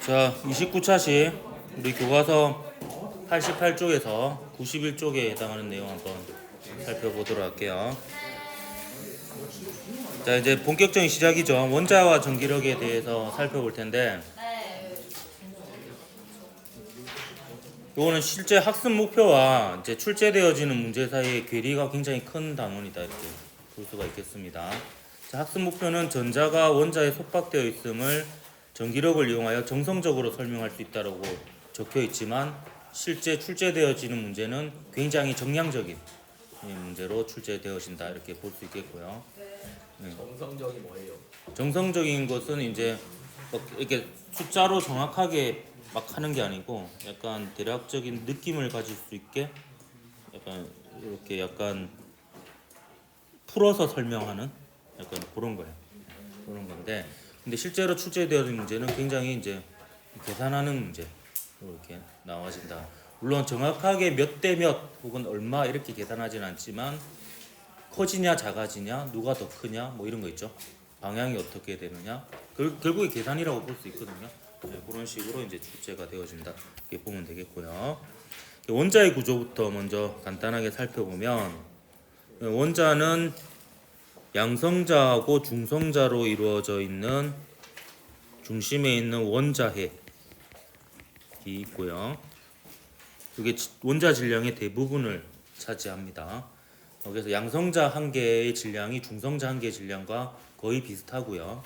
자, 29차시 우리 교과서 88쪽에서 91쪽에 해당하는 내용 한번 살펴보도록 할게요. 자, 이제 본격적인 시작이죠. 원자와 전기력에 대해서 살펴볼 텐데, 이거는 실제 학습 목표와 이제 출제되어지는 문제 사이의 괴리가 굉장히 큰 단원이다 이렇게 볼 수가 있겠습니다. 자, 학습 목표는 전자가 원자에 속박되어 있음을 전기력을 이용하여 정성적으로 설명할 수 있다고 적혀 있지만 실제 출제되어지는 문제는 굉장히 정량적인 문제로 출제되어진다 이렇게 볼 수 있겠고요. 정성적이 뭐예요? 정성적인 것은 이제 이렇게 숫자로 정확하게 막 하는 게 아니고 약간 대략적인 느낌을 가질 수 있게 약간 이렇게 약간 풀어서 설명하는 약간 그런 거예요. 그런 건데, 근데 실제로 출제되어진 문제는 굉장히 이제 계산하는 문제로 이렇게 나와진다. 물론 정확하게 몇 대 몇 혹은 얼마 이렇게 계산하진 않지만 커지냐 작아지냐 누가 더 크냐 뭐 이런 거 있죠. 방향이 어떻게 되느냐 결국에 계산이라고 볼 수 있거든요. 네, 그런 식으로 이제 출제가 되어진다 이렇게 보면 되겠고요. 원자의 구조부터 먼저 간단하게 살펴보면 원자는 양성자하고 중성자로 이루어져 있는 중심에 있는 원자핵이 있고요. 이게 원자 질량의 대부분을 차지합니다. 그래서 양성자 한 개의 질량이 중성자 한 개의 질량과 거의 비슷하고요.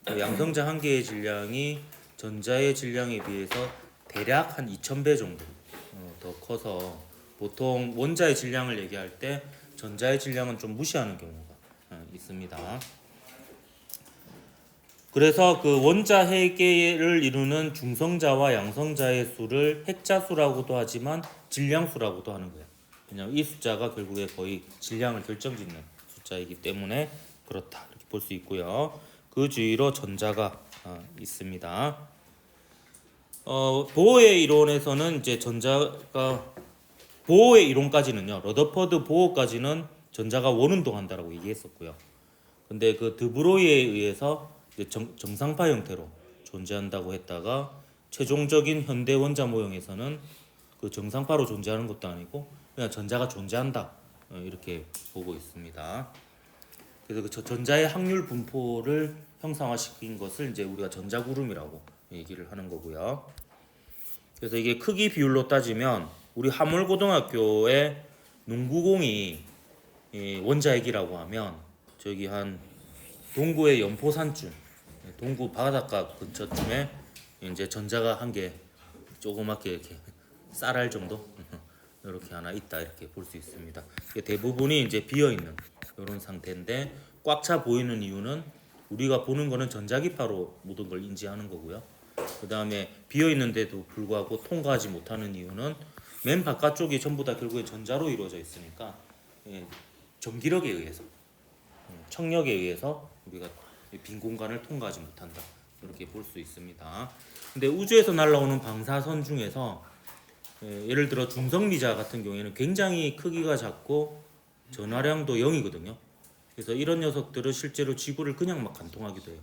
양성자 한 개의 질량이 전자의 질량에 비해서 대략 한 2000배 정도 더 커서 보통 원자의 질량을 얘기할 때 전자의 질량은 좀 무시하는 경우가 있습니다. 그래서 그 원자 핵을 이루는 중성자와 양성자의 수를 핵자수라고도 하지만 질량수라고도 하는 거예요. 왜냐하면 이 숫자가 결국에 거의 질량을 결정짓는 숫자이기 때문에 그렇다 이렇게 볼 수 있고요. 그 주위로 전자가 있습니다. 보어의 이론에서는 이제 전자가 보어의 이론까지는요. 러더퍼드 보어까지는 전자가 원운동한다라고 얘기했었고요. 근데 그 드브로이에 의해서 이제 정상파 형태로 존재한다고 했다가 최종적인 현대 원자 모형에서는 그 정상파로 존재하는 것도 아니고 그냥 전자가 존재한다 이렇게 보고 있습니다. 그래서 그 전자의 확률 분포를 형상화시킨 것을 이제 우리가 전자구름이라고 얘기를 하는 거고요. 그래서 이게 크기 비율로 따지면 우리 하물고등학교의 농구공이 원자핵이라고 하면 저기 한 동구의 연포산쯤, 동구 바닷가 근처쯤에 이제 전자가 한 개 조그맣게 이렇게 쌀알 정도 이렇게 하나 있다 이렇게 볼 수 있습니다. 대부분이 이제 비어 있는 이런 상태인데 꽉 차 보이는 이유는 우리가 보는 거는 전자기파로 모든 걸 인지하는 거고요. 그 다음에 비어 있는데도 불구하고 통과하지 못하는 이유는 맨 바깥쪽이 전부 다 결국에 전자로 이루어져 있으니까 전기력에 의해서 청력에 의해서 우리가 빈 공간을 통과하지 못한다 이렇게 볼 수 있습니다. 근데 우주에서 날아오는 방사선 중에서 예를 들어 중성미자 같은 경우에는 굉장히 크기가 작고 전하량도 0이거든요. 그래서 이런 녀석들은 실제로 지구를 그냥 막 관통하기도 해요.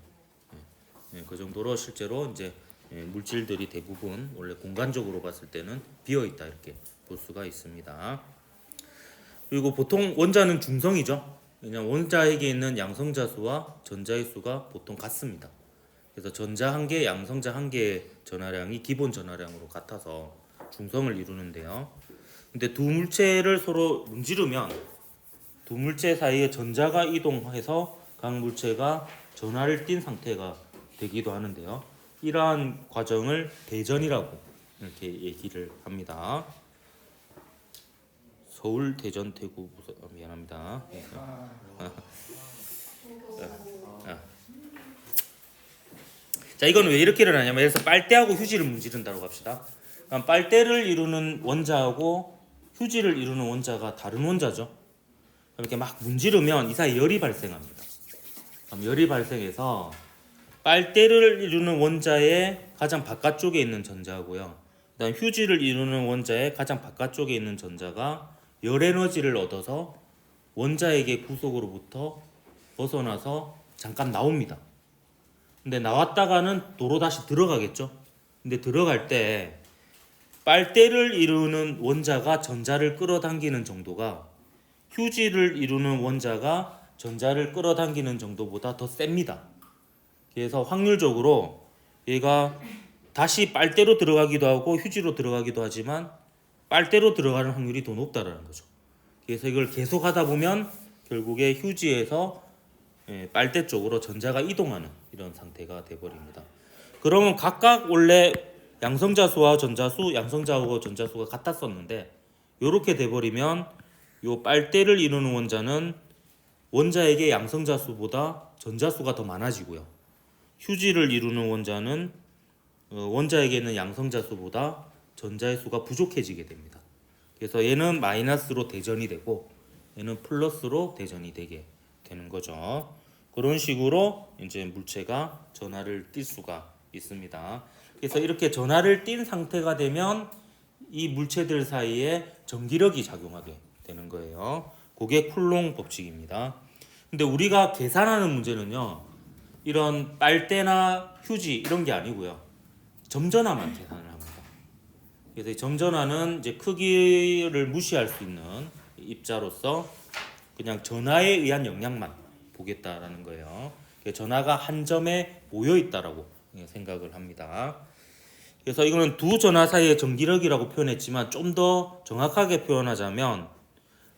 그 정도로 실제로 이제 물질들이 대부분 원래 공간적으로 봤을 때는 비어 있다 이렇게 볼 수가 있습니다. 그리고 보통 원자는 중성이죠. 왜냐하면 원자핵에 있는 양성자 수와 전자의 수가 보통 같습니다. 그래서 전자 한 개, 양성자 한 개의 전하량이 기본 전하량으로 같아서 중성을 이루는데요. 근데 두 물체를 서로 문지르면 두 물체 사이에 전자가 이동해서 각 물체가 전하를 띈 상태가 되기도 하는데요. 이러한 과정을 대전이라고 이렇게 얘기를 합니다. 서울, 대전, 대구, 미안합니다. 자, 이건 왜 이렇게 일어나냐면 예를 들어서 빨대하고 휴지를 문지른다고 합시다. 그럼 빨대를 이루는 원자하고 휴지를 이루는 원자가 다른 원자죠. 이렇게 막 문지르면 이 사이 열이 발생합니다. 그럼 열이 발생해서 빨대를 이루는 원자의 가장 바깥쪽에 있는 전자고요. 그다음 휴지를 이루는 원자의 가장 바깥쪽에 있는 전자가 열 에너지를 얻어서 원자에게 구속으로부터 벗어나서 잠깐 나옵니다. 근데 나왔다가는 도로 다시 들어가겠죠. 근데 들어갈 때 빨대를 이루는 원자가 전자를 끌어당기는 정도가 휴지를 이루는 원자가 전자를 끌어당기는 정도보다 더 셉니다. 그래서 확률적으로 얘가 다시 빨대로 들어가기도 하고 휴지로 들어가기도 하지만 빨대로 들어가는 확률이 더 높다라는 거죠. 그래서 이걸 계속 하다 보면 결국에 휴지에서 빨대 쪽으로 전자가 이동하는 이런 상태가 돼버립니다. 그러면 각각 원래 양성자수와 전자수, 양성자하고 전자수가 같았었는데 이렇게 돼버리면 요 빨대를 이루는 원자는 원자에게 양성자수보다 전자수가 더 많아지고요. 휴지를 이루는 원자는 원자에게는 양성자수보다 전자의 수가 부족해지게 됩니다. 그래서 얘는 마이너스로 대전이 되고 얘는 플러스로 대전이 되게 되는 거죠. 그런 식으로 이제 물체가 전하를 띌 수가 있습니다. 그래서 이렇게 전하를 띈 상태가 되면 이 물체들 사이에 전기력이 작용하게 되는 거예요. 그게 쿨롱 법칙입니다. 근데 우리가 계산하는 문제는요, 이런 빨대나 휴지 이런 게 아니고요, 점전화만 계산을 합니다. 그래서 이 점전화는 이제 크기를 무시할 수 있는 입자로서 그냥 전하에 의한 영향만 보겠다라는 거예요. 전하가 한 점에 모여 있다라고 생각을 합니다. 그래서 이거는 두 전하 사이의 전기력이라고 표현했지만 좀 더 정확하게 표현하자면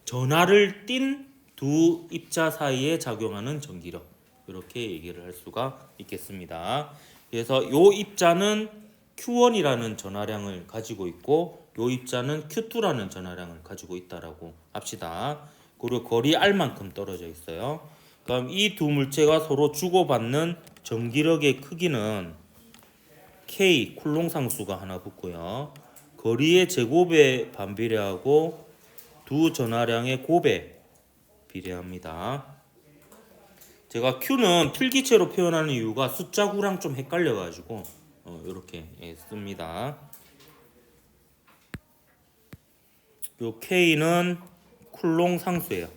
전하를 띤 두 입자 사이에 작용하는 전기력, 이렇게 얘기를 할 수가 있겠습니다. 그래서 이 입자는 Q1이라는 전하량을 가지고 있고 이 입자는 Q2라는 전하량을 가지고 있다라고 합시다. 그리고 거리 R만큼 떨어져 있어요. 그럼 이 두 물체가 서로 주고받는 전기력의 크기는 K 쿨롱 상수가 하나 붙고요. 거리의 제곱에 반비례하고 두 전하량의 곱에 비례합니다. 제가 Q는 필기체로 표현하는 이유가 숫자 구랑 좀 헷갈려가지고 이렇게 씁니다. 요 K는 쿨롱 상수예요.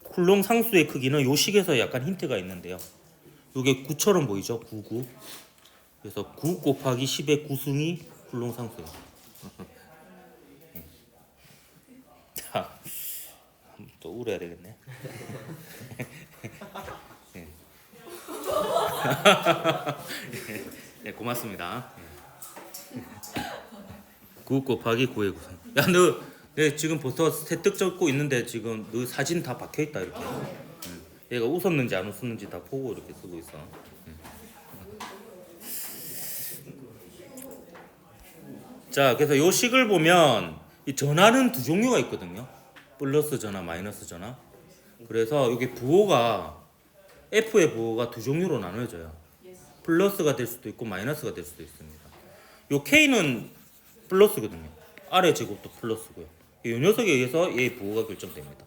쿨롱 상수의 크기는 요 식에서 약간 힌트가 있는데요. 요게 9처럼 보이죠? 9. 그래서 9 곱하기 10의 9승이 쿨롱 상수예요. 자, 또 울어야 되겠네. 네, 고맙습니다. 9 곱하기 9의 9승. 야, 너 지금 벌써 세뜩 적고 있는데 지금 너 사진 다 박혀 있다 이렇게. 얘가 웃었는지 안 웃었는지 다 보고 이렇게 쓰고 있어. 자, 그래서 요 식을 보면 이 전하는 두 종류가 있거든요. 플러스 전하, 마이너스 전하. 그래서 이게 부호가 F의 부호가 두 종류로 나눠져요. 플러스가 될 수도 있고 마이너스가 될 수도 있습니다. 요 K는 플러스거든요. 아래 제곱도 플러스고요. 이 녀석에 의해서 얘의 부호가 결정됩니다.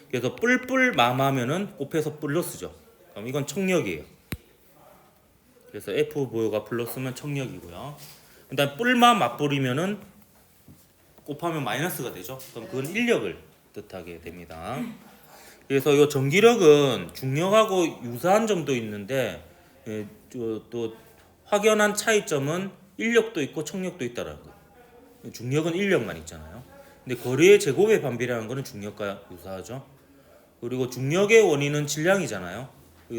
그래서 뿔뿔 마마면은 곱해서 플러스죠. 그럼 이건 청력이에요. 그래서 F 부호가 플러스면 청력이고요. 일단 뿔마 맞버리면은 곱하면 마이너스가 되죠. 그럼 그건 인력을 뜻하게 됩니다. 그래서 이 전기력은 중력하고 유사한 점도 있는데 또 확연한 차이점은 인력도 있고 청력도 있다라는 거예요. 중력은 인력만 있잖아요. 근데 거리의 제곱에 반비례하는 거는 중력과 유사하죠. 그리고 중력의 원인은 질량이잖아요.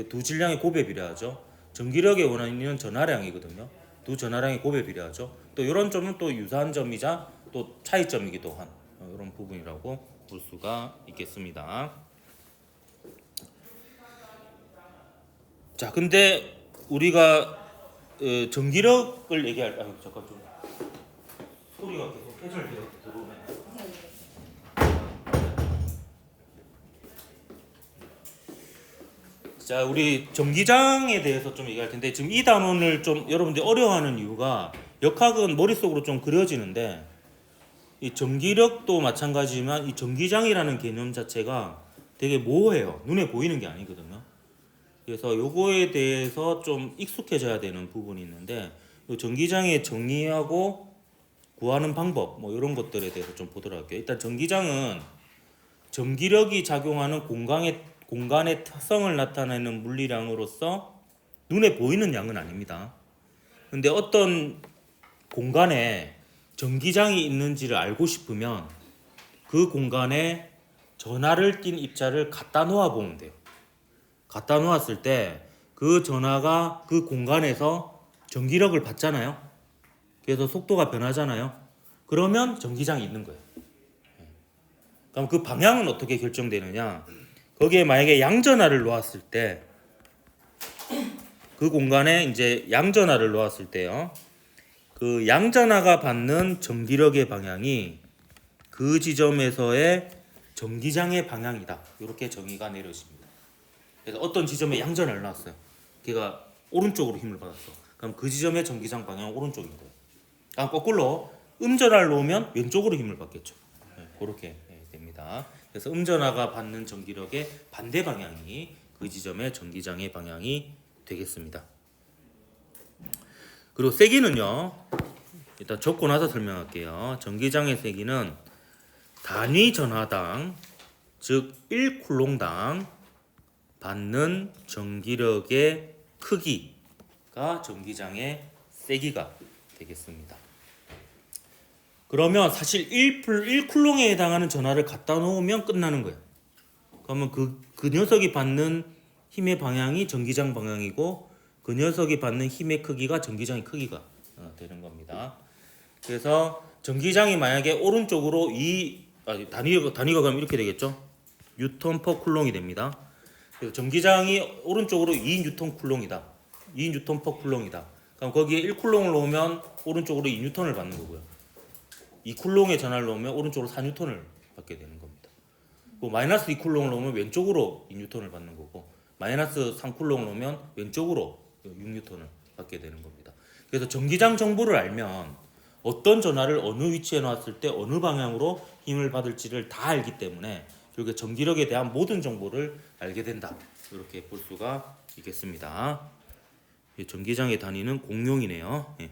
두 질량의 곱에 비례하죠. 전기력의 원인은 전하량이거든요. 두 전하량의 곱에 비례하죠. 또 이런 점은 또 유사한 점이자 또 차이점이기도 한 이런 부분이라고 볼 수가 있겠습니다. 자, 근데 우리가 전기력을 얘기할 때 잠깐 좀 소리가 계속 회절되어 들어오네. 자, 우리 전기장에 대해서 좀 얘기할 텐데 지금 이 단원을 좀 여러분들이 어려워하는 이유가 역학은 머릿속으로 좀 그려지는데 이 전기력도 마찬가지지만 이 전기장이라는 개념 자체가 되게 모호해요. 눈에 보이는 게 아니거든요. 그래서 요거에 대해서 좀 익숙해져야 되는 부분이 있는데 이 전기장의 정의하고 구하는 방법 뭐 이런 것들에 대해서 좀 보도록 할게요. 일단 전기장은 전기력이 작용하는 공간의 특성을 나타내는 물리량으로서 눈에 보이는 양은 아닙니다. 근데 어떤 공간에 전기장이 있는지를 알고 싶으면 그 공간에 전하를 띤 입자를 갖다 놓아 보면 돼요. 갖다 놓았을 때 그 전하가 그 공간에서 전기력을 받잖아요. 그래서 속도가 변하잖아요. 그러면 전기장이 있는 거예요. 그럼 그 방향은 어떻게 결정되느냐? 거기에 만약에 양전하를 놓았을 때 그 공간에 이제 양전하를 놓았을 때요. 그 양전하가 받는 전기력의 방향이 그 지점에서의 전기장의 방향이다. 이렇게 정의가 내려집니다. 그래서 어떤 지점에 양전하를 놨어요. 걔가 오른쪽으로 힘을 받았어. 그럼 그 지점의 전기장 방향은 오른쪽인 거예요. 아, 거꾸로 음전하를 놓으면 왼쪽으로 힘을 받겠죠. 네, 그렇게 됩니다. 그래서 음전하가 받는 전기력의 반대 방향이 그 지점의 전기장의 방향이 되겠습니다. 그리고 세기는요. 일단 적고 나서 설명할게요. 전기장의 세기는 단위 전하당 즉 1쿨롱당 받는 전기력의 크기가 전기장의 세기가 되겠습니다. 그러면 사실 1쿨롱에 해당하는 전하를 갖다 놓으면 끝나는 거예요. 그러면 그 녀석이 받는 힘의 방향이 전기장 방향이고 그 녀석이 받는 힘의 크기가 전기장의 크기가 되는 겁니다. 그래서 전기장이 만약에 오른쪽으로 단위가 그럼 이렇게 되겠죠. 뉴턴 퍼 쿨롱이 됩니다. 그래서 전기장이 오른쪽으로 2뉴턴 쿨롱이다. 2뉴턴 퍼 쿨롱이다. 그럼 거기에 1쿨롱을 놓으면 오른쪽으로 2뉴턴을 받는 거고요. 2쿨롱의 전하를 놓으면 오른쪽으로 4뉴턴을 받게 되는 겁니다. 마이너스 2쿨롱을 놓으면 왼쪽으로 2뉴턴을 받는 거고 마이너스 3쿨롱을 놓으면 왼쪽으로 6뉴턴을 받게 되는 겁니다. 그래서 전기장 정보를 알면 어떤 전하를 어느 위치에 놨을 때 어느 방향으로 힘을 받을지를 다 알기 때문에 결국에 전기력에 대한 모든 정보를 알게 된다. 이렇게 볼 수가 있겠습니다. 전기장의 단위는 공룡이네요. 예.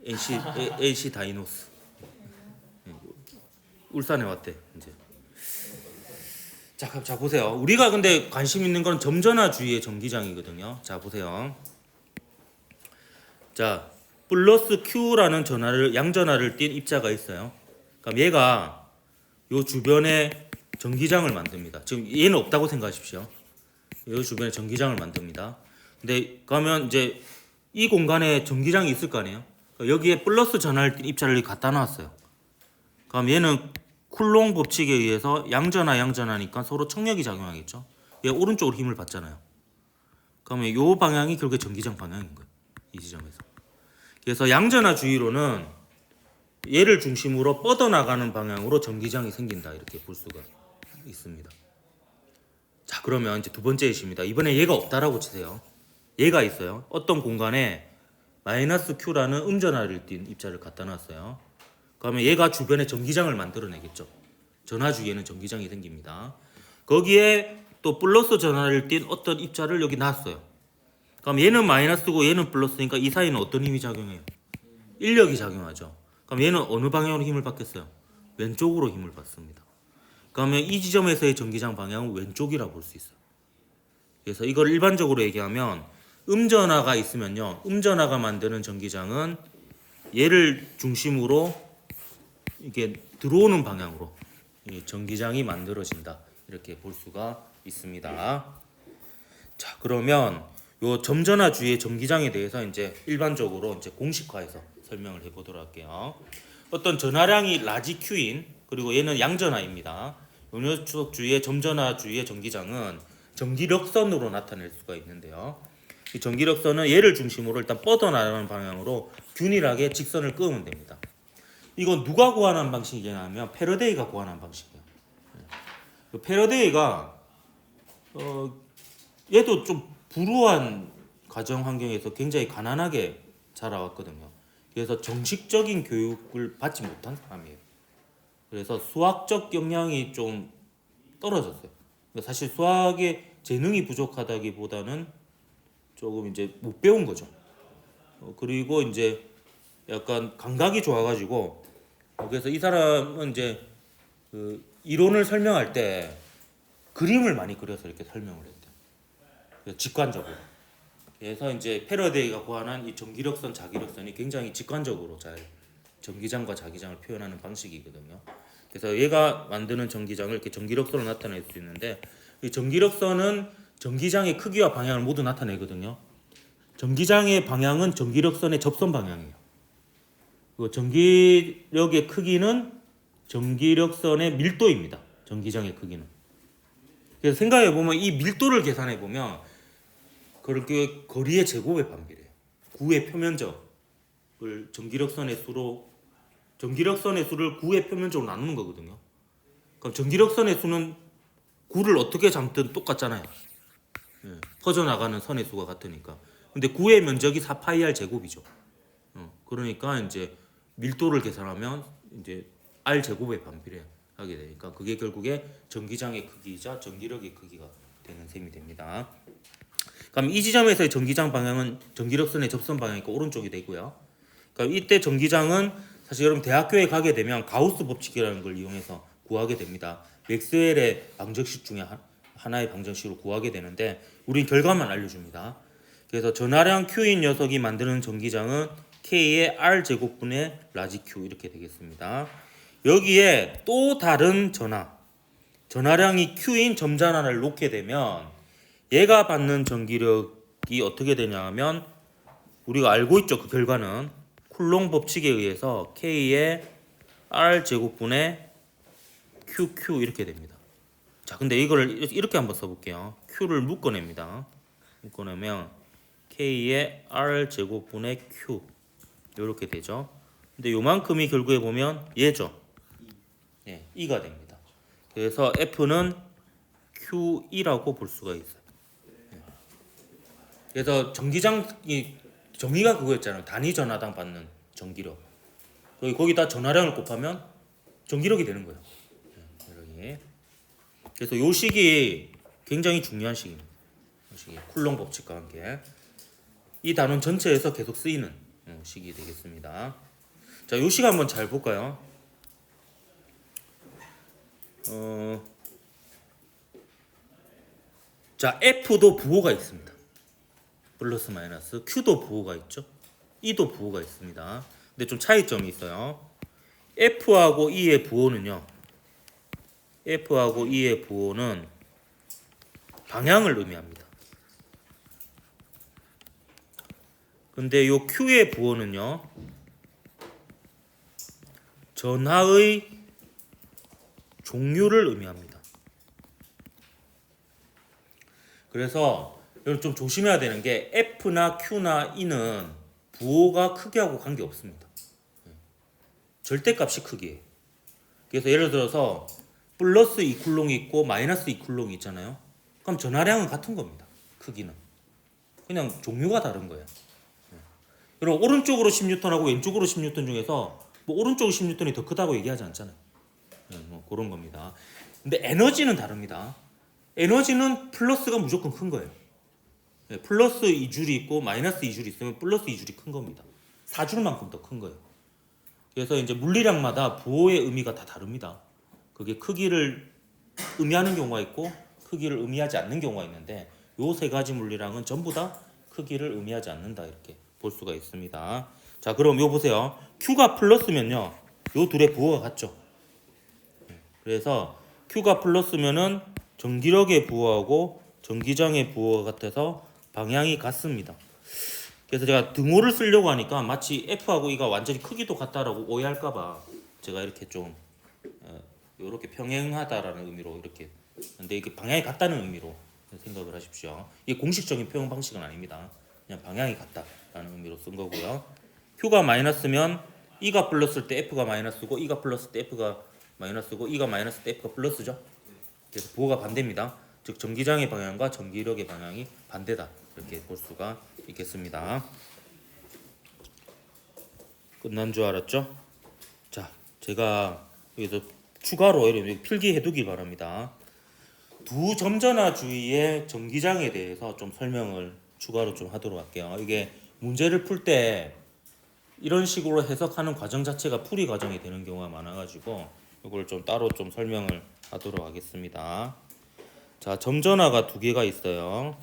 NC 다이노스. 울산에 왔대 이제. 자 보세요. 우리가 근데 관심 있는 건 점전화 주위의 전기장이거든요. 자 보세요. 자 플러스 Q라는 양전하를 띤 입자가 있어요. 그럼 얘가 요 주변에 전기장을 만듭니다. 지금 얘는 없다고 생각하십시오. 요 주변에 전기장을 만듭니다. 근데 그러면 이제 이 공간에 전기장이 있을 거 아니에요. 여기에 플러스 전하를 띤 입자를 갖다 놨어요. 그럼 얘는 쿨롱 법칙에 의해서 양전하니까 서로 청력이 작용하겠죠. 얘 오른쪽으로 힘을 받잖아요. 그러면 이 방향이 결국에 전기장 방향인 거예요. 이 지점에서. 그래서 양전하 주위로는 얘를 중심으로 뻗어나가는 방향으로 전기장이 생긴다. 이렇게 볼 수가 있습니다. 자 그러면 이제 두 번째 예시입니다. 이번에 얘가 없다라고 치세요. 얘가 있어요. 어떤 공간에 마이너스 Q라는 음전하를 띤 입자를 갖다 놨어요. 그러면 얘가 주변에 전기장을 만들어내겠죠. 전하 주위에는 전기장이 생깁니다. 거기에 또 플러스 전하를 띤 어떤 입자를 여기 놨어요. 그럼 얘는 마이너스고 얘는 플러스니까 이 사이는 어떤 힘이 작용해요? 인력이 작용하죠. 그럼 얘는 어느 방향으로 힘을 받겠어요? 왼쪽으로 힘을 받습니다. 그러면 이 지점에서의 전기장 방향은 왼쪽이라고 볼 수 있어요. 그래서 이걸 일반적으로 얘기하면 음전하가 있으면요. 음전하가 만드는 전기장은 얘를 중심으로 이게 들어오는 방향으로 전기장이 만들어진다. 이렇게 볼 수가 있습니다. 자, 그러면 요 점전하 주위의 전기장에 대해서 이제 일반적으로 이제 공식화해서 설명을 해보도록 할게요. 어떤 전하량이 라지 Q인 그리고 얘는 양전하입니다. 요 녀석 주위의 점전하 주위의 전기장은 전기력선으로 나타낼 수가 있는데요. 이 전기력선은 얘를 중심으로 일단 뻗어나가는 방향으로 균일하게 직선을 그으면 됩니다. 이건 누가 구한한 방식이냐면 패러데이가 구한한 방식이에요. 패러데이가 얘도 좀 불우한 가정 환경에서 굉장히 가난하게 자라왔거든요. 그래서 정식적인 교육을 받지 못한 사람이에요. 그래서 수학적 역량이 좀 떨어졌어요. 사실 수학에 재능이 부족하다기보다는 조금 이제 못 배운 거죠. 그리고 이제 약간 감각이 좋아가지고 그래서 이 사람은 이제 그 이론을 설명할 때 그림을 많이 그려서 이렇게 설명을 했대요. 직관적으로. 그래서 이제 패러데이가 고안한 이 전기력선, 자기력선이 굉장히 직관적으로 잘 전기장과 자기장을 표현하는 방식이거든요. 그래서 얘가 만드는 전기장을 이렇게 전기력선으로 나타낼 수 있는데 이 전기력선은 전기장의 크기와 방향을 모두 나타내거든요. 전기장의 방향은 전기력선의 접선 방향이에요. 그리고 전기력의 크기는 전기력선의 밀도입니다. 전기장의 크기는. 그래서 생각해 보면 이 밀도를 계산해 보면 그렇게 거리의 제곱에 반비례해요. 구의 표면적을 전기력선의 수를 구의 표면적으로 나누는 거거든요. 그럼 전기력선의 수는 구를 어떻게 잡든 똑같잖아요. 퍼져나가는 선의 수가 같으니까. 근데 구의 면적이 4파이R 제곱이죠. 그러니까 이제 밀도를 계산하면 이제 R 제곱에 반비례하게 되니까 그게 결국에 전기장의 크기이자 전기력의 크기가 되는 셈이 됩니다. 그럼 이 지점에서의 전기장 방향은 전기력선의 접선 방향이니까 오른쪽이 되고요. 그럼 이때 전기장은 사실 여러분 대학교에 가게 되면 가우스 법칙이라는 걸 이용해서 구하게 됩니다. 맥스웰의 방정식 중에 하나의 방정식으로 구하게 되는데 우린 결과만 알려줍니다. 그래서 전하량 Q인 녀석이 만드는 전기장은 K의 R 제곱분의 라지 Q 이렇게 되겠습니다. 여기에 또 다른 전하량이 Q인 점전하를 놓게 되면 얘가 받는 전기력이 어떻게 되냐 하면 우리가 알고 있죠. 그 결과는 쿨롱 법칙에 의해서 K의 R 제곱분의 QQ 이렇게 됩니다. 자, 근데 이거를 이렇게 한번 써볼게요. Q를 묶어냅니다. 묶어내면 K의 R 제곱분의 Q 이렇게 되죠. 근데 요만큼이 결국에 보면 얘죠. 예, E가 됩니다. 그래서 F는 Q2라고 볼 수가 있어요. 그래서 전기장이 정의가 그거였잖아요. 단위 전하당 받는 전기력. 거기다 전하량을 곱하면 전기력이 되는 거예요. 이렇게. 그래서 요 식이 굉장히 중요한 식입니다. 이 식이 쿨롱 법칙과 함께 이 단원 전체에서 계속 쓰이는 식이 되겠습니다. 자, 요 식 한번 잘 볼까요? 자, F도 부호가 있습니다. 플러스 마이너스. Q도 부호가 있죠. E도 부호가 있습니다. 근데 좀 차이점이 있어요. F하고 E의 부호는요. F하고 E의 부호는 방향을 의미합니다. 근데 요 Q의 부호는요. 전하의 종류를 의미합니다. 그래서 여러분 좀 조심해야 되는 게 F나 Q나 E는 부호가 크기하고 관계없습니다. 절대값이 크기예요. 그래서 예를 들어서 플러스 2쿨롱이 있고 마이너스 2쿨롱이 있잖아요. 그럼 전하량은 같은 겁니다. 크기는. 그냥 종류가 다른 거예요. 여러분 오른쪽으로 10N하고 왼쪽으로 10N 중에서 뭐 오른쪽 10N이 더 크다고 얘기하지 않잖아요. 뭐 그런 겁니다. 근데 에너지는 다릅니다. 에너지는 플러스가 무조건 큰 거예요. 플러스 2줄이 있고 마이너스 2줄이 있으면 플러스 2줄이 큰 겁니다. 4줄만큼 더 큰 거예요. 그래서 이제 물리량마다 부호의 의미가 다 다릅니다. 그게 크기를 의미하는 경우가 있고 크기를 의미하지 않는 경우가 있는데 요 세 가지 물리량은 전부 다 크기를 의미하지 않는다 이렇게 볼 수가 있습니다. 자, 그럼 요 보세요. Q가 플러스면요. 요 둘의 부호가 같죠. 그래서 Q가 플러스면은 전기력의 부호하고 전기장의 부호가 같아서 방향이 같습니다. 그래서 제가 등호를 쓰려고 하니까 마치 F하고 E가 완전히 크기도 같다라고 오해할까봐 제가 이렇게 좀 이렇게 평행하다라는 의미로 이렇게 근데 이게 방향이 같다는 의미로 생각을 하십시오. 이게 공식적인 표현 방식은 아닙니다. 그냥 방향이 같다라는 의미로 쓴 거고요. Q가 마이너스면 E가 플러스일 때 F가 마이너스고 E가 플러스일 때 F가 마이너스고 E가 마이너스일 때 F가 플러스죠. 그래서 부호가 반대입니다. 즉 전기장의 방향과 전기력의 방향이 반대다 이렇게 볼 수가 있겠습니다. 끝난 줄 알았죠? 자, 제가 여기서 추가로 여러분 필기해 두기 바랍니다. 두 점전화 주의의 전기장에 대해서 좀 설명을 추가로 좀 하도록 할게요. 이게 문제를 풀 때 이런 식으로 해석하는 과정 자체가 풀이 과정이 되는 경우가 많아가지고 이걸 좀 따로 좀 설명을 하도록 하겠습니다. 자, 점전화가 두 개가 있어요.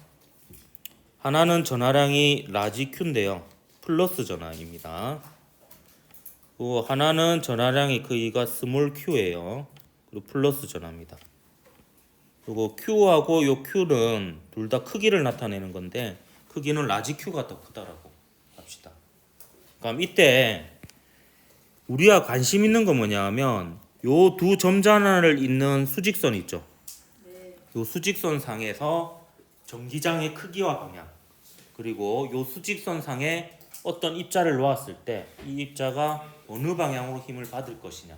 하나는 전하량이 라지 Q인데요. 플러스 전하입니다. 또 하나는 전하량의 크기가 스몰 q예요. 그리고 플러스 전하입니다. 그리고 q하고 요 q는 둘 다 크기를 나타내는 건데 크기는 라지 q가 더 크다라고 합시다. 그럼 이때 우리가 관심 있는 건 뭐냐면 요 두 점전하를 잇는 수직선 있죠. 요 수직선 상에서 전기장의 크기와 방향 그리고 요 수직선 상에 어떤 입자를 놓았을 때 이 입자가 어느 방향으로 힘을 받을 것이냐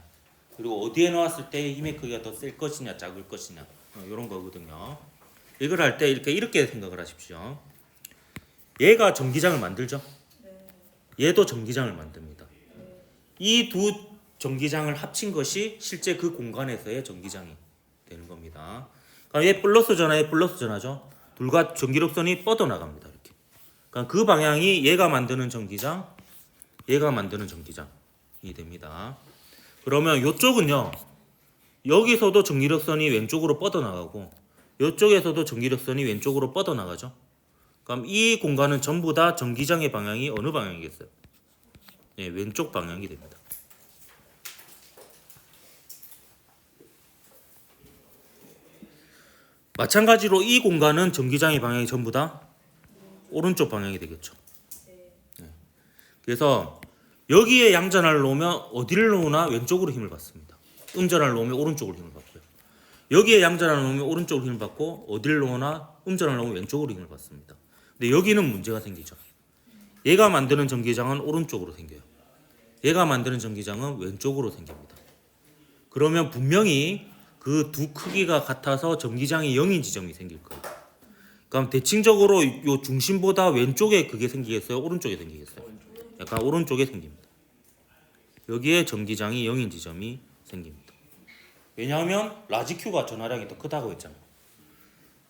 그리고 어디에 놓았을 때 힘의 크기가 더 셀 것이냐 작을 것이냐 이런 거거든요. 이걸 할 때 이렇게 생각을 하십시오. 얘가 전기장을 만들죠. 얘도 전기장을 만듭니다. 이 두 전기장을 합친 것이 실제 그 공간에서의 전기장이 되는 겁니다. 그러니까 얘 플러스 전하에 플러스 전하죠. 둘과 전기력선이 뻗어나갑니다. 이렇게. 그러니까 그 방향이 얘가 만드는 전기장, 얘가 만드는 전기장이 됩니다. 그러면 이쪽은요. 여기서도 전기력선이 왼쪽으로 뻗어나가고 이쪽에서도 전기력선이 왼쪽으로 뻗어나가죠. 그럼 이 공간은 전부 다 전기장의 방향이 어느 방향이겠어요? 네, 왼쪽 방향이 됩니다. 마찬가지로 이 공간은 전기장의 방향이 전부 다 오른쪽 방향이 되겠죠. 네. 그래서 여기에 양전하를 놓으면 어디를 놓으나 왼쪽으로 힘을 받습니다. 음전하를 놓으면 오른쪽으로 힘을 받고요. 여기에 양전하를 놓으면 오른쪽으로 힘을 받고 어디를 놓으나 음전하를 놓으면 왼쪽으로 힘을 받습니다. 근데 여기는 문제가 생기죠. 얘가 만드는 전기장은 오른쪽으로 생겨요. 얘가 만드는 전기장은 왼쪽으로 생깁니다. 그러면 분명히 그 두 크기가 같아서 전기장이 0인 지점이 생길 거예요. 그럼 대칭적으로 요 중심보다 왼쪽에 그게 생기겠어요? 오른쪽에 생기겠어요? 약간 오른쪽에 생깁니다. 여기에 전기장이 0인 지점이 생깁니다. 왜냐하면 라지 Q가 전하량이 더 크다고 했잖아요.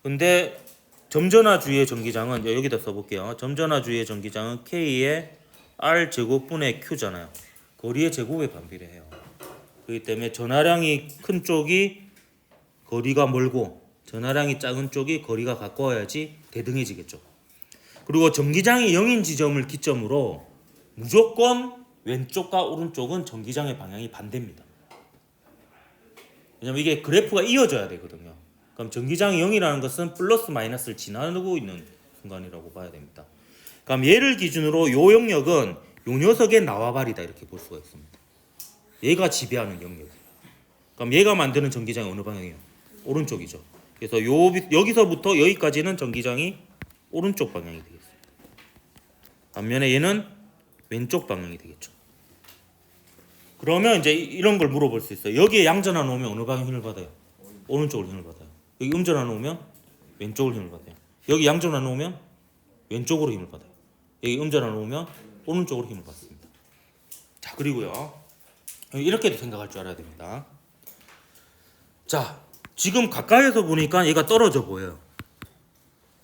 근데 점전하 주위의 전기장은 여기다 써볼게요. 점전하 주위의 전기장은 K의 R 제곱분의 Q잖아요. 거리의 제곱에 반비례해요. 그렇기 때문에 전하량이 큰 쪽이 거리가 멀고 전하량이 작은 쪽이 거리가 가까워야지 대등해지겠죠. 그리고 전기장이 0인 지점을 기점으로 무조건 왼쪽과 오른쪽은 전기장의 방향이 반대입니다. 왜냐면 이게 그래프가 이어져야 되거든요. 그럼 전기장이 0이라는 것은 플러스 마이너스를 지나고 있는 순간이라고 봐야 됩니다. 그럼 얘를 기준으로 요 영역은 요 녀석의 나와바리다 이렇게 볼 수가 있습니다. 얘가 지배하는 영역. 그럼 얘가 만드는 전기장이 어느 방향이에요? 오른쪽이죠. 그래서 여기서부터 여기까지는 전기장이 오른쪽 방향이 되겠습니다. 반면에 얘는 왼쪽 방향이 되겠죠. 그러면 이제 이런 걸 물어볼 수 있어요. 여기에 양전하 놓으면 어느 방향 힘을 받아요? 오른쪽으로 힘을 받아요. 여기 음전하 놓으면 왼쪽으로 힘을 받아요. 여기 양전하 놓으면 왼쪽으로 힘을 받아요. 여기 음전하 놓으면 오른쪽으로 힘을 받습니다. 자, 그리고요. 이렇게도 생각할 줄 알아야 됩니다. 자, 지금 가까이에서 보니까 얘가 떨어져 보여요.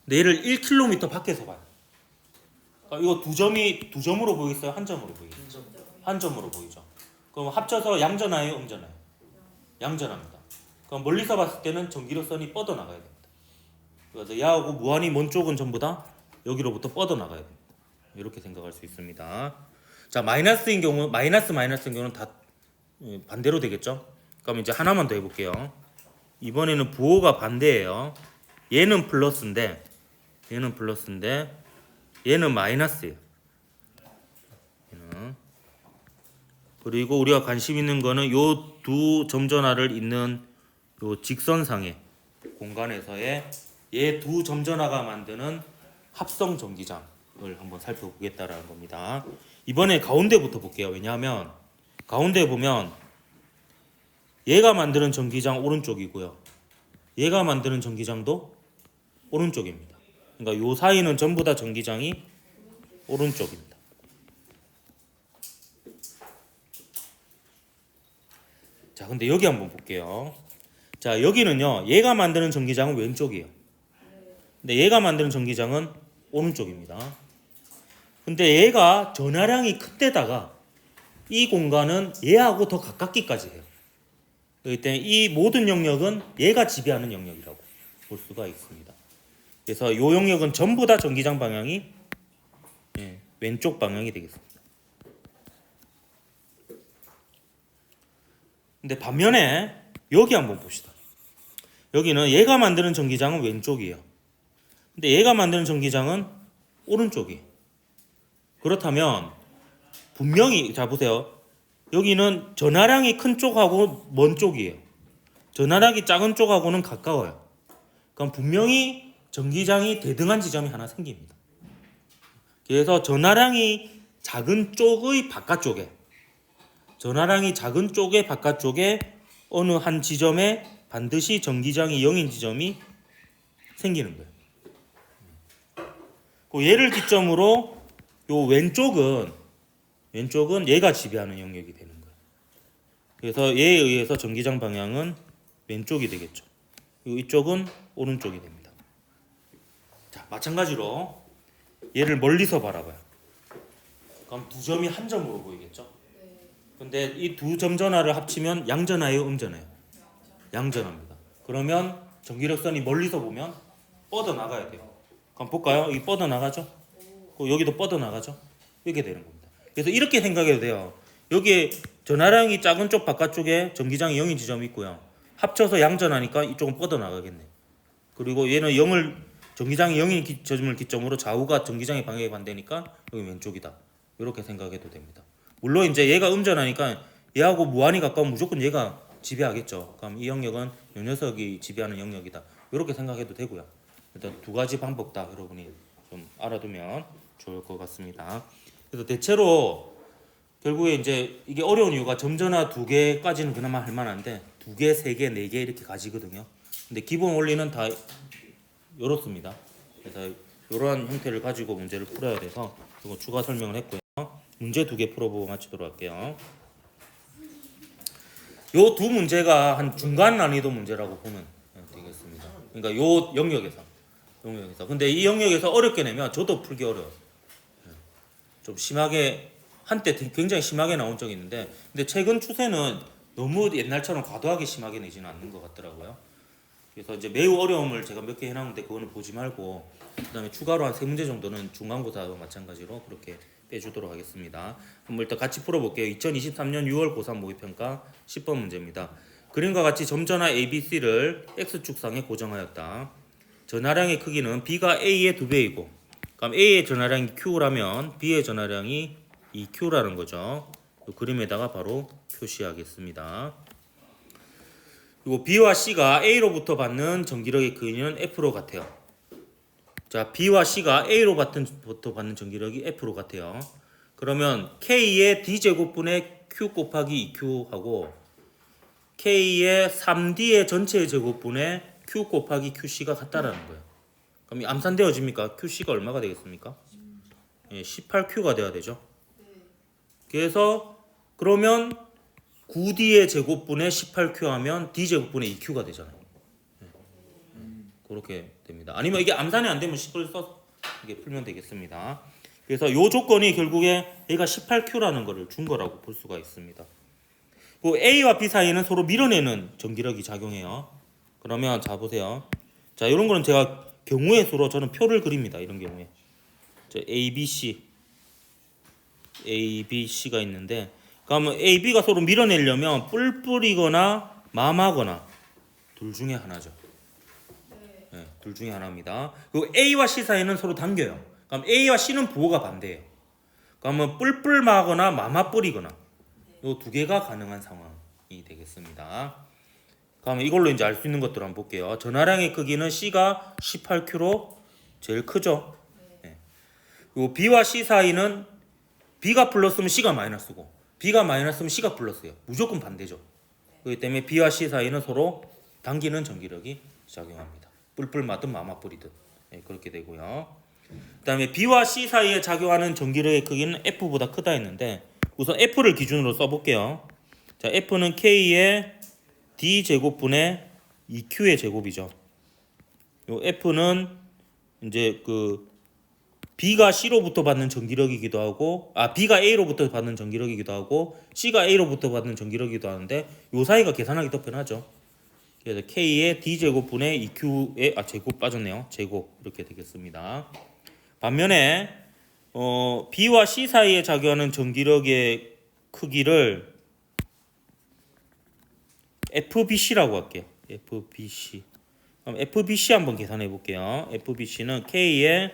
근데 얘를 1km 밖에서 봐요. 그러니까 이거 두 점으로 보이겠어요? 한 점으로 보이겠어요? 한 점으로 보이죠. 그럼 합쳐서 양전하예요, 음전하예요? 양전합니다. 그럼 멀리서 봤을 때는 전기력선이 뻗어나가야 됩니다. 그래서 얘하고 무한히 먼 쪽은 전부 다 여기로부터 뻗어나가야 됩니다. 이렇게 생각할 수 있습니다. 자, 마이너스인 경우는 다 반대로 되겠죠? 그럼 이제 하나만 더 해볼게요. 이번에는 부호가 반대예요. 얘는 플러스인데 얘는 마이너스예요. 그리고 우리가 관심 있는 거는 요 두 점전하를 잇는 요 직선상의 공간에서의 얘 두 점전하가 만드는 합성 전기장을 한번 살펴보겠다라는 겁니다. 이번에 가운데부터 볼게요. 왜냐하면 가운데 보면 얘가 만드는 전기장 오른쪽이고요. 얘가 만드는 전기장도 오른쪽입니다. 그러니까 요 사이는 전부 다 전기장이 오른쪽입니다. 자, 근데 여기 한번 볼게요. 자, 여기는요. 얘가 만드는 전기장은 왼쪽이에요. 근데 얘가 만드는 전기장은 오른쪽입니다. 근데 얘가 전하량이 큰 데다가 이 공간은 얘하고 더 가깝기까지 해요. 그렇기 때문에 이 모든 영역은 얘가 지배하는 영역이라고 볼 수가 있습니다. 그래서 요 영역은 전부 다 전기장 방향이 왼쪽 방향이 되겠습니다. 근데 반면에 여기 한번 봅시다. 여기는 얘가 만드는 전기장은 왼쪽이에요. 근데 얘가 만드는 전기장은 오른쪽이에요. 그렇다면 분명히 자 보세요. 여기는 전하량이 큰 쪽하고 먼 쪽이에요. 전하량이 작은 쪽하고는 가까워요. 그럼 분명히 전기장이 대등한 지점이 하나 생깁니다. 그래서 전하량이 작은 쪽의 바깥쪽에 어느 한 지점에 반드시 전기장이 0인 지점이 생기는 거예요. 그 얘를 기점으로 요 왼쪽은 얘가 지배하는 영역이 되는 거예요. 그래서 얘에 의해서 전기장 방향은 왼쪽이 되겠죠. 그리고 이쪽은 오른쪽이 됩니다. 자, 마찬가지로 얘를 멀리서 바라봐요. 그럼 두 점이 한 점으로 보이겠죠. 근데 이 두 점 전하를 합치면 양전하예요, 음전하예요? 양전합니다. 그러면 전기력선이 멀리서 보면 뻗어 나가야 돼요. 그럼 볼까요? 이 뻗어 나가죠? 여기도 뻗어 나가죠? 이렇게 되는 겁니다. 그래서 이렇게 생각해도 돼요. 여기에 전하량이 작은 쪽 바깥쪽에 전기장이 0인 지점이 있고요. 합쳐서 양전하니까 이쪽은 뻗어 나가겠네. 그리고 얘는 0을 전기장이 0인 지점을 기점으로 좌우가 전기장의 방향에 반대니까 여기 왼쪽이다. 이렇게 생각해도 됩니다. 물론 이제 얘가 음전하니까 얘하고 무한히 가까우면 무조건 얘가 지배하겠죠. 그럼 이 영역은 이 녀석이 지배하는 영역이다. 이렇게 생각해도 되고요. 일단 두 가지 방법 다 여러분이 좀 알아두면 좋을 것 같습니다. 그래서 대체로 결국에 이제 이게 어려운 이유가 점전화 두 개까지는 그나마 할 만한데 두 개, 세 개, 네 개 이렇게 가지거든요. 근데 기본 원리는 다 이렇습니다. 그래서 이러한 형태를 가지고 문제를 풀어야 돼서 이거 추가 설명을 했고요. 문제 두 개 풀어보고 마치도록 할게요. 요 두 문제가 한 중간 난이도 문제라고 보면 되겠습니다. 그러니까 요 영역에서. 근데 이 영역에서 어렵게 내면 저도 풀기 어려워요. 좀 심하게 한때 굉장히 심하게 나온 적이 있는데, 근데 최근 추세는 너무 옛날처럼 과도하게 심하게 내지는 않는 것 같더라고요. 그래서 이제 매우 어려움을 제가 몇 개 해놨는데 그거는 보지 말고 그다음에 추가로 한 세 문제 정도는 중간고사와 마찬가지로 그렇게 빼주도록 하겠습니다. 그럼 일단 같이 풀어볼게요. 2023년 6월 고3 모의평가 10번 문제입니다. 그림과 같이 점전화 ABC를 X축상에 고정하였다. 전하량의 크기는 B가 A의 2배이고, 그럼 A의 전하량이 Q라면 B의 전하량이 2Q라는 거죠. 이 그림에다가 바로 표시하겠습니다. 그리고 B와 C가 A로부터 받는 전기력의 크기는 F로 같아요. 자, B와 C가 A로부터 받는 전기력이 F로 같아요. 그러면 K의 D제곱분의 Q 곱하기 2Q하고 K의 3D의 전체의 제곱분의 Q 곱하기 QC가 같다라는 거예요. 그럼 이 암산되어집니까? QC가 얼마가 되겠습니까? 18Q가 돼야 되죠. 그래서 그러면 9D의 제곱분의 18Q 하면 D제곱분의 2Q가 되잖아요. 그렇게 됩니다. 아니면 이게 암산이 안 되면 10을 써서 이게 풀면 되겠습니다. 그래서 이 조건이 결국에 얘가 18Q라는 거를 준 거라고 볼 수가 있습니다. 그 A와 B 사이에는 서로 밀어내는 전기력이 작용해요. 그러면 자 보세요. 자, 이런 거는 제가 경우의 수로 저는 표를 그립니다. 이런 경우에 ABC가 있는데, 그러면 AB가 서로 밀어내려면 뿔뿔이거나 마마거나 둘 중에 하나죠. 네, 둘 중에 하나입니다. 그리고 A와 C 사이는 서로 당겨요. 그럼 A와 C는 부호가 반대예요. 그러면 뿔뿔마거나 마마뿔이거나 이 두 개가 가능한 상황이 되겠습니다. 그러면 이걸로 이제 알 수 있는 것들 한번 볼게요. 전하량의 크기는 C가 18Q로 제일 크죠. 네. 그리고 B와 C 사이는 B가 플러스면 C가 마이너스고 B가 마이너스면 C가 플러스예요. 무조건 반대죠. 그렇기 때문에 B와 C 사이는 서로 당기는 전기력이 작용합니다. 뿔뿔 맞든 마마뿔이든 그렇게 되고요. 그 다음에 B와 C 사이에 작용하는 전기력의 크기는 F보다 크다 했는데 우선 F를 기준으로 써볼게요. 자, F는 K의 D제곱분의 2Q의 제곱이죠. 요 F는 이제 그 B가 C로부터 받는 전기력이기도 하고, B가 A로부터 받는 전기력이기도 하고 C가 A로부터 받는 전기력이기도 하는데 요 사이가 계산하기 더 편하죠. 그래서 K의 D제곱분의 2Q의 제곱 빠졌네요. 제곱 이렇게 되겠습니다. 반면에 B와 C 사이에 작용하는 전기력의 크기를 FBC라고 할게요. FBC. 그럼 FBC 한번 계산해 볼게요. FBC는 K의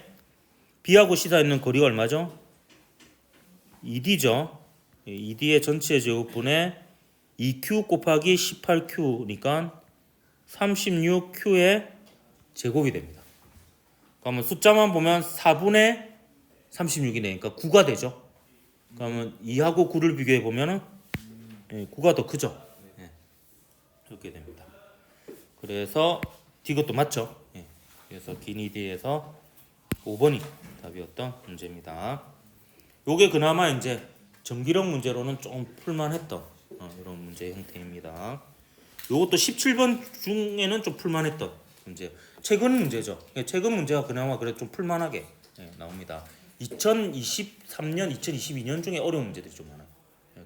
B하고 C 사이에 있는 거리가 얼마죠? 2D죠. 2D의 전체 제곱분의 2Q 곱하기 18Q니까 36Q의 제곱이 됩니다. 그러면 숫자만 보면 4분의 36이네. 그러니까 9가 되죠. 그러면 2하고 9를 비교해 보면은 9가 더 크죠. 이렇게 됩니다. 그래서 이것도 맞죠. 그래서 기니디에서 5번이 답이었던 문제입니다. 요게 그나마 이제 전기력 문제로는 좀 풀만했던 이런 문제 형태입니다. 요것도 17번 중에는 좀 풀만했던 문제. 최근 문제죠. 최근 문제가 그나마 그래도 좀 풀만하게 나옵니다. 2023년, 2022년 중에 어려운 문제들이 좀 많아요.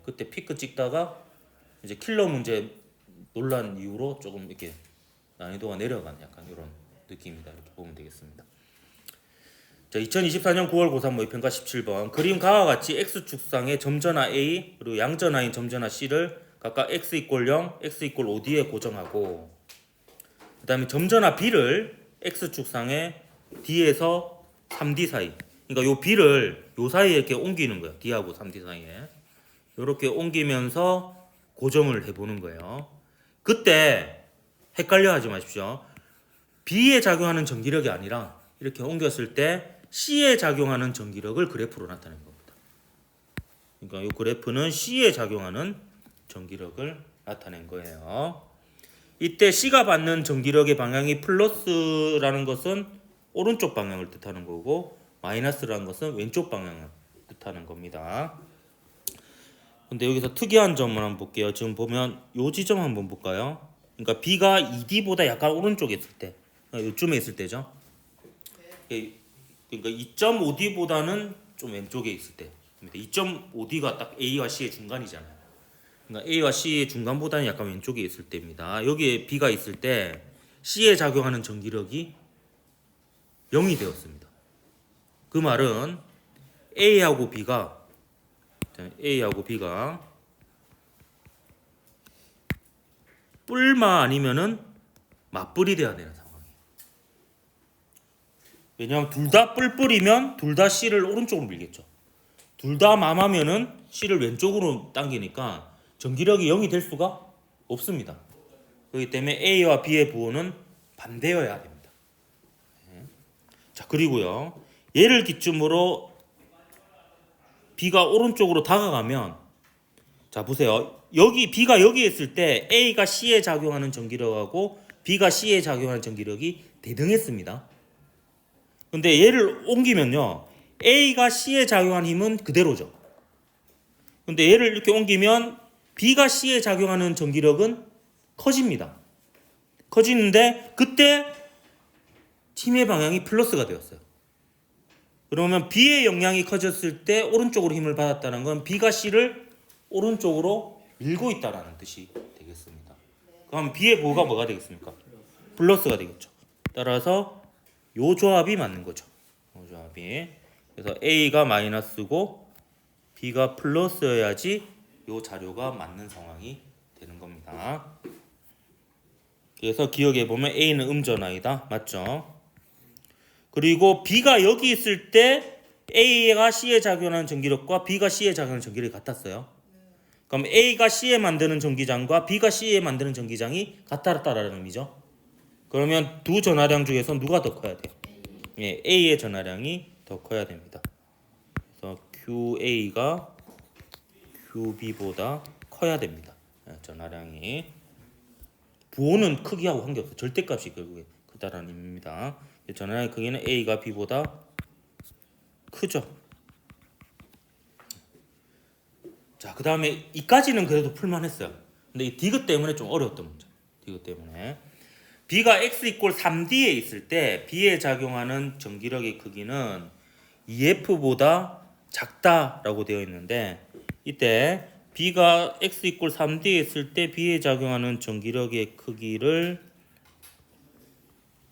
그때 피크 찍다가 이제 킬러 문제 논란 이후로 조금 이렇게 난이도가 내려간 약간 이런 느낌이다. 이렇게 보면 되겠습니다. 자, 2024년 9월 고3 모의평가 17번. 그림 가와 같이 x축상의 점전화 A 그리고 양전화인 점전화 C를 각각 x = 0, x = 5D에 고정하고 그 다음에 점전화 B를 x축상의 D에서 3D 사이, 그러니까 요 B를 요 사이에 이렇게 옮기는 거예요. D하고 3D 사이에 이렇게 옮기면서 고정을 해보는 거예요. 그때 헷갈려 하지 마십시오. B에 작용하는 전기력이 아니라 이렇게 옮겼을 때 C에 작용하는 전기력을 그래프로 나타낸 겁니다. 그러니까 이 그래프는 C에 작용하는 전기력을 나타낸 거예요. 이때 C가 받는 전기력의 방향이 플러스라는 것은 오른쪽 방향을 뜻하는 거고 마이너스라는 것은 왼쪽 방향을 뜻하는 겁니다. 근데 여기서 특이한 점을 한번 볼게요. 지금 보면 요 지점 한번 볼까요? 그러니까 B가 2D보다 약간 오른쪽에 있을 때, 요쯤에 있을 때죠. 그러니까 2.5D보다는 좀 왼쪽에 있을 때. 2.5D가 딱 A와 C의 중간이잖아요. 그러니까 A와 C의 중간보다는 약간 왼쪽에 있을 때입니다. 여기에 B가 있을 때 C에 작용하는 전기력이 0이 되었습니다. 그 말은 A하고 B가 뿔마 아니면은 맞뿔이 돼야 되는 상황이에요. 왜냐하면 둘 다 뿔뿔이면 둘 다 C를 오른쪽으로 밀겠죠. 둘 다 마마면은 C를 왼쪽으로 당기니까 전기력이 0이 될 수가 없습니다. 그렇기 때문에 A와 B의 부호는 반대여야 됩니다. 자, 그리고요. 얘를 기점으로 B가 오른쪽으로 다가가면, 자 보세요. 여기 B가 여기에 있을 때 A가 C에 작용하는 전기력하고 B가 C에 작용하는 전기력이 대등했습니다. 근데 얘를 옮기면요, A가 C에 작용하는 힘은 그대로죠. 근데 얘를 이렇게 옮기면 B가 C에 작용하는 전기력은 커집니다. 커지는데 그때 힘의 방향이 플러스가 되었어요. 그러면 B의 영향이 커졌을 때 오른쪽으로 힘을 받았다는 건 B가 C를 오른쪽으로 밀고 있다는 뜻이 되겠습니다. 그럼 B의 부호가 뭐가 되겠습니까? 플러스가 되겠죠. 따라서 요 조합이 맞는 거죠. 요 조합이. 그래서 A가 마이너스고 B가 플러스여야지 요 자료가 맞는 상황이 되는 겁니다. 그래서 기억해 보면 A는 음전화이다. 맞죠? 그리고 B가 여기 있을 때 A가 C에 작용하는 전기력과 B가 C에 작용하는 전기력이 같았어요. 그럼 A가 C에 만드는 전기장과 B가 C에 만드는 전기장이 같았다라는 의미죠. 그러면 두 전하량 중에서 누가 더 커야 돼요? 예, A의 전하량이 더 커야 됩니다. 그래서 QA가 QB보다 커야 됩니다. 전하량이. 부호는 크기하고 관계없어요. 절대값이 결국에 크다라는 의미입니다. 전하량의 크기는 A가 B보다 크죠. 자, 그 다음에 이까지는 그래도 풀만했어요. 근데 이 디귿 때문에 좀 어려웠던 문제. 디귿 때문에 B가 x = 3D에 있을 때 B에 작용하는 전기력의 크기는 EF보다 작다라고 되어 있는데, 이때 B가 x 이꼴 3D에 있을 때 B에 작용하는 전기력의 크기를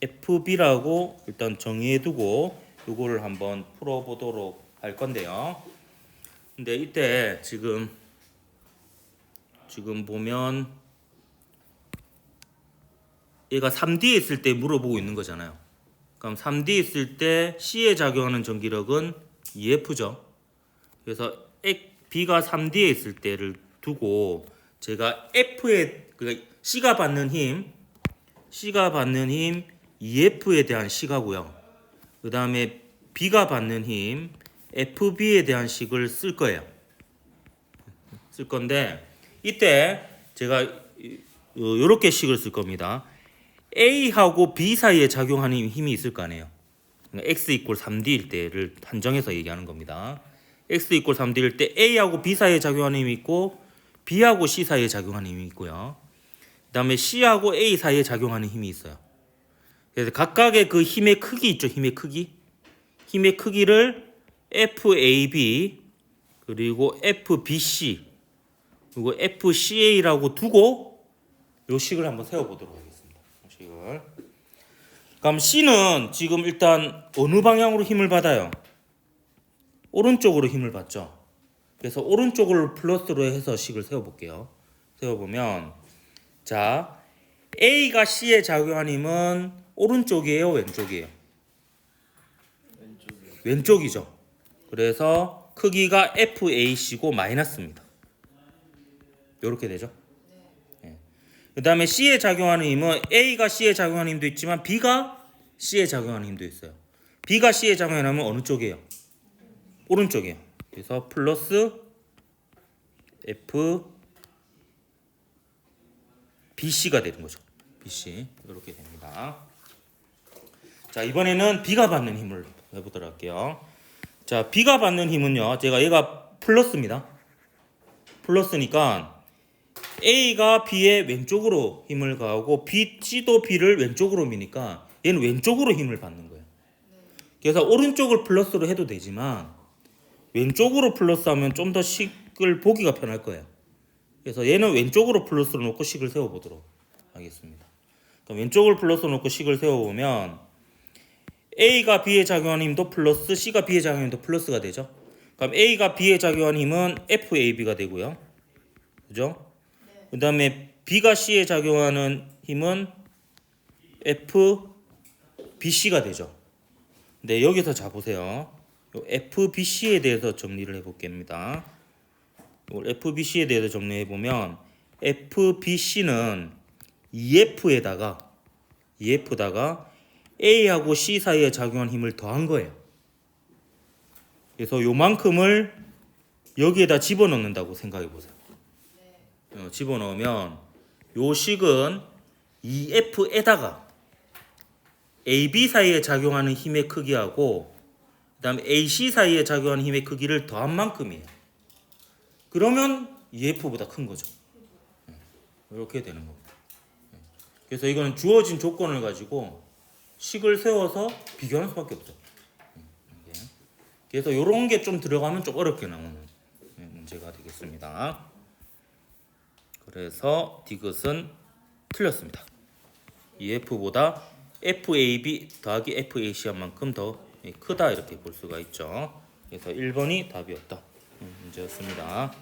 FB라고 일단 정의해두고 이거를 한번 풀어보도록 할 건데요. 근데 이때 지금 보면 얘가 3D에 있을 때 물어보고 있는 거잖아요. 그럼 3D에 있을 때 C에 작용하는 전기력은 EF죠. 그래서 B가 3D에 있을 때를 두고 제가 F에 그러니까 C가 받는 힘 EF에 대한 식하고요. 그 다음에 B가 받는 힘 FB에 대한 식을 쓸 거예요. 쓸 건데 이때 제가 이렇게 식을 쓸 겁니다. A하고 B 사이에 작용하는 힘이 있을 거 아니에요. X 이꼴 3D일 때를 한정해서 얘기하는 겁니다. X 이꼴 3D일 때 A하고 B 사이에 작용하는 힘이 있고 B하고 C 사이에 작용하는 힘이 있고요. 그 다음에 C하고 A 사이에 작용하는 힘이 있어요. 그래서 각각의 그 힘의 크기 있죠. 힘의 크기를 FAB 그리고 FBC 그리고 FCA라고 두고 요 식을 한번 세워보도록 하겠습니다. 식을. 그럼 C는 지금 일단 어느 방향으로 힘을 받아요? 오른쪽으로 힘을 받죠. 그래서 오른쪽을 플러스로 해서 식을 세워볼게요. 세워보면 자 A가 C에 작용하는 힘은 오른쪽이에요, 왼쪽이에요? 왼쪽이죠. 그래서 크기가 FAC고 마이너스입니다. 이렇게 되죠. 그 다음에 C에 작용하는 힘은 A가 C에 작용하는 힘도 있지만 B가 C에 작용하는 힘도 있어요. B가 C에 작용하는 힘은 어느 쪽이에요? 오른쪽이에요. 그래서 플러스 FBC가 되는 거죠. BC 이렇게 됩니다. 자 이번에는 B가 받는 힘을 해보도록 할게요. 자 B가 받는 힘은요. 제가 얘가 플러스입니다. 플러스니까 A가 B의 왼쪽으로 힘을 가하고 C도 B를 왼쪽으로 미니까 얘는 왼쪽으로 힘을 받는 거예요. 그래서 오른쪽을 플러스로 해도 되지만 왼쪽으로 플러스하면 좀 더 식을 보기가 편할 거예요. 그래서 얘는 왼쪽으로 플러스로 놓고 식을 세워보도록 하겠습니다. 그럼 왼쪽을 플러스로 놓고 식을 세워보면 A가 B에 작용하는 힘도 플러스 C가 B에 작용하는 힘도 플러스가 되죠. 그럼 A가 B에 작용하는 힘은 FAB가 되고요. 그죠? 그 다음에 B가 C에 작용하는 힘은 FBC가 되죠. 근데 여기서 자 보세요. FBC에 대해서 정리를 해볼게요. FBC에 대해서 정리해보면 FBC는 EF다가 A하고 C 사이에 작용한 힘을 더한 거예요. 그래서 요만큼을 여기에다 집어넣는다고 생각해 보세요. 집어넣으면 요 식은 EF에다가 AB 사이에 작용하는 힘의 크기하고 그다음에 AC 사이에 작용하는 힘의 크기를 더한 만큼이에요. 그러면 EF보다 큰 거죠. 이렇게 되는 겁니다. 그래서 이거는 주어진 조건을 가지고 식을 세워서 비교하는 수밖에 없어요. 그래서 이런 게 좀 들어가면 좀 어렵게 나오는 문제가 되겠습니다. 그래서 디귿은 틀렸습니다. EF보다 FAB 더하기 FAC한 만큼 더 크다 이렇게 볼 수가 있죠. 그래서 1번이 답이었다 문제였습니다.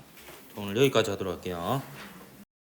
오늘 여기까지 하도록 할게요.